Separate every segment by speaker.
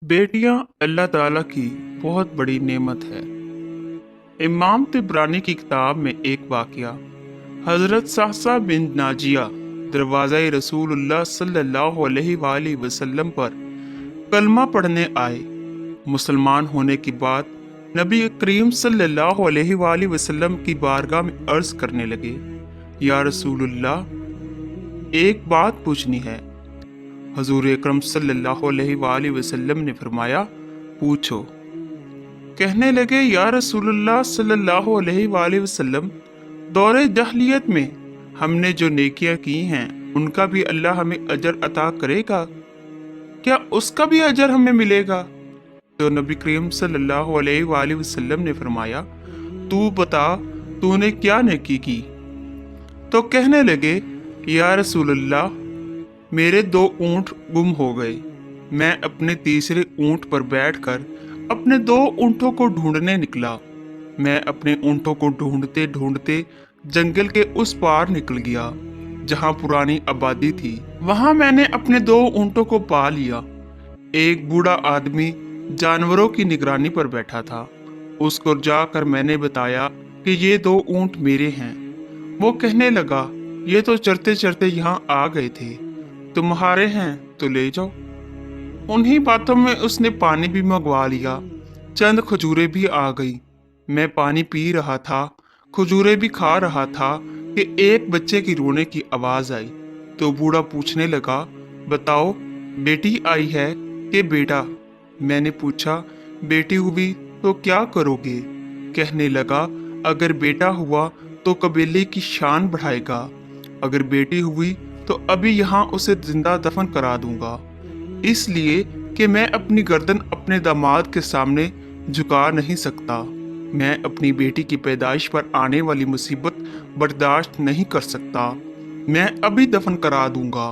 Speaker 1: बेटियां अल्लाह ताला की बहुत बड़ी नेमत है। इमाम तिबरानी की किताब में एक वाकया, हज़रत सहसा बिन नाजिया दरवाज़ा रसूलुल्लाह सल्लल्लाहु अलैहि वसल्लम पर कलमा पढ़ने आए। मुसलमान होने के बाद नबी करीम सल्लल्लाहु अलैहि वसल्लम की बारगाह में अर्ज करने लगे, या रसूलुल्लाह, एक बात पूछनी है। हजूर अकरम सल्लल्लाहु अलैहि वसल्लम ने फरमाया, पूछो। कहने लगे, या रसूलुल्लाह सल्लल्लाहु अलैहि वसल्लम, दौरे जहलियत में हमने जो नेकियां की हैं उनका भी अल्लाह हमें अजर अता करेगा? क्या उसका भी अजर हमें मिलेगा? तो नबी करीम सल्लल्लाहु अलैहि वसल्लम ने फरमाया, तू बता, तूने क्या नेकी की? तो कहने लगे, या रसूलुल्लाह, मेरे 2 ऊंट गुम हो गए। मैं अपने तीसरे ऊंट पर बैठकर अपने 2 ऊंटों को ढूंढने निकला। मैं अपने ऊंटों को ढूंढते ढूंढते जंगल के उस पार निकल गया जहां पुरानी आबादी थी। वहां मैंने अपने 2 ऊंटों को पा लिया। एक बूढ़ा आदमी जानवरों की निगरानी पर बैठा था। उसको जाकर मैंने बताया कि ये 2 ऊंट मेरे हैं। वो कहने लगा, ये तो चरते चरते यहाँ आ गए थे, तुम्हारे हैं तो ले जाओ। उन्हीं बातों में उसने पानी भी मंगवा लिया। चंद खजूरें भी आ गई। मैं पानी पी रहा था, खजूरें भी खा रहा था कि एक बच्चे की रोने की आवाज आई। तो बूढ़ा पूछने लगा, बताओ, बेटी आई है कि बेटा? मैंने पूछा, बेटी हुई तो क्या करोगे? कहने लगा, अगर बेटा हुआ तो कबीले की शान बढ़ाएगा, अगर बेटी हुई तो अभी यहाँ उसे जिंदा दफन करा दूंगा, इसलिए कि मैं अपनी गर्दन अपने दामाद के सामने झुका नहीं सकता। मैं अपनी बेटी की पैदाइश पर आने वाली मुसीबत बर्दाश्त नहीं कर सकता। मैं अभी दफन करा दूंगा।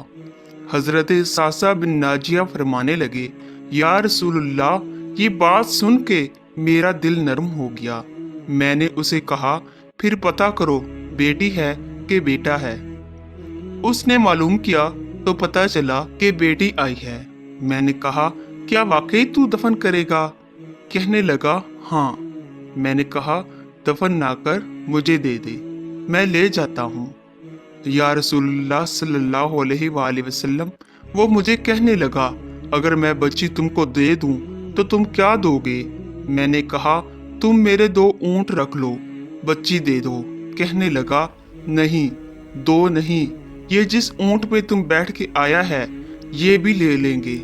Speaker 1: हजरत सासा बिन नाजिया फरमाने लगे, या रसूलुल्लाह, ये बात सुन के मेरा दिल नरम हो गया। मैंने उसे कहा, फिर पता करो बेटी है कि बेटा है। उसने मालूम किया तो पता चला कि बेटी आई है। मैंने कहा, क्या वाकई तू दफन करेगा? कहने लगा, हाँ। मैंने कहा, दफन ना कर, मुझे दे दे, मैं ले जाता हूँ। या रसूलुल्लाह सल्लल्लाहु अलैहि वसल्लम, वो मुझे कहने लगा, अगर मैं बच्ची तुमको दे दूं तो तुम क्या दोगे? मैंने कहा, तुम मेरे 2 ऊंट रख लो, बच्ची दे दो। कहने लगा, नहीं, 2 नहीं, ये जिस ऊंट पे तुम बैठ के आया है ये भी ले लेंगे।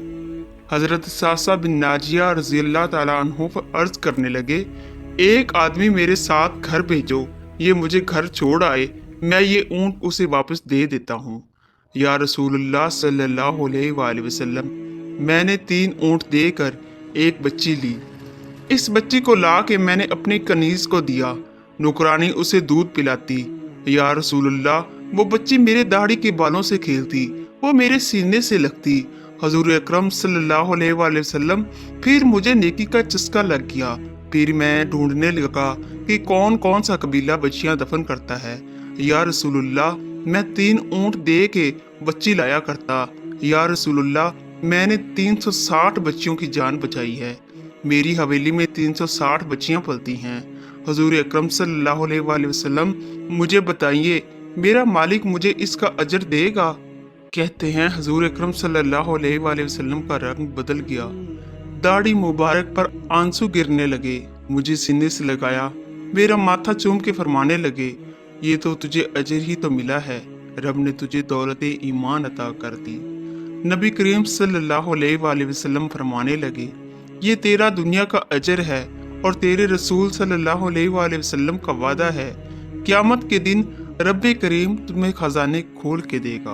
Speaker 1: हजरत सासा बिन नाजिया रज़ियल्लाहु ताला अन्हु पर अर्ज करने लगे, एक आदमी मेरे साथ घर भेजो, ये मुझे घर छोड़ आए, मैं ये ऊंट उसे वापस दे देता हूँ। या रसूलुल्लाह सल्लल्लाहु अलैहि वसल्लम, मैंने 3 ऊंट देकर एक बच्ची ली। इस बच्ची को ला के मैंने अपनी कनीज को दिया, नौकरानी उसे दूध पिलाती। या रसूलुल्लाह, वो बच्ची मेरे दाढ़ी के बालों से खेलती, वो मेरे सीने से लगती। हजूर अकरम सल्लल्लाहु अलैहि वसल्लम, फिर मुझे नेकी का चस्का लग गया। फिर मैं ढूंढने लगा कि कौन कौन सा कबीला बच्चियां दफन करता है। या रसूलुल्लाह, मैं 3 ऊंट दे के बच्ची लाया करता। या रसूलुल्लाह, मैंने 360 बच्चियों की जान बचाई है। मेरी हवेली में 360 बच्चियां पलती हैं। हजूर अकरम सल्लल्लाहु अलैहि वसल्लम, मुझे बताइए, मेरा मालिक मुझे इसका अजर देगा? कहते हैं हजूर अकरम सल्लल्लाहु अलैहि वसल्लम का रंग बदल गया, दाढ़ी मुबारक पर आंसू गिरने लगे। मुझे सीने से लगाया, मेरा माथा चूम के फरमाने लगे, ये तो तुझे अजर ही तो मिला है, रब ने तुझे दौलत ईमान अता कर दी। नबी करीम सल्लल्लाहु अलैहि वसल्लम फरमाने लगे, ये तेरा दुनिया का अजर है और तेरे रसूल सल्लल्लाहु अलैहि वसल्लम का वादा है, क़यामत के दिन रब करीम तुम्हें खजाने खोल के देगा।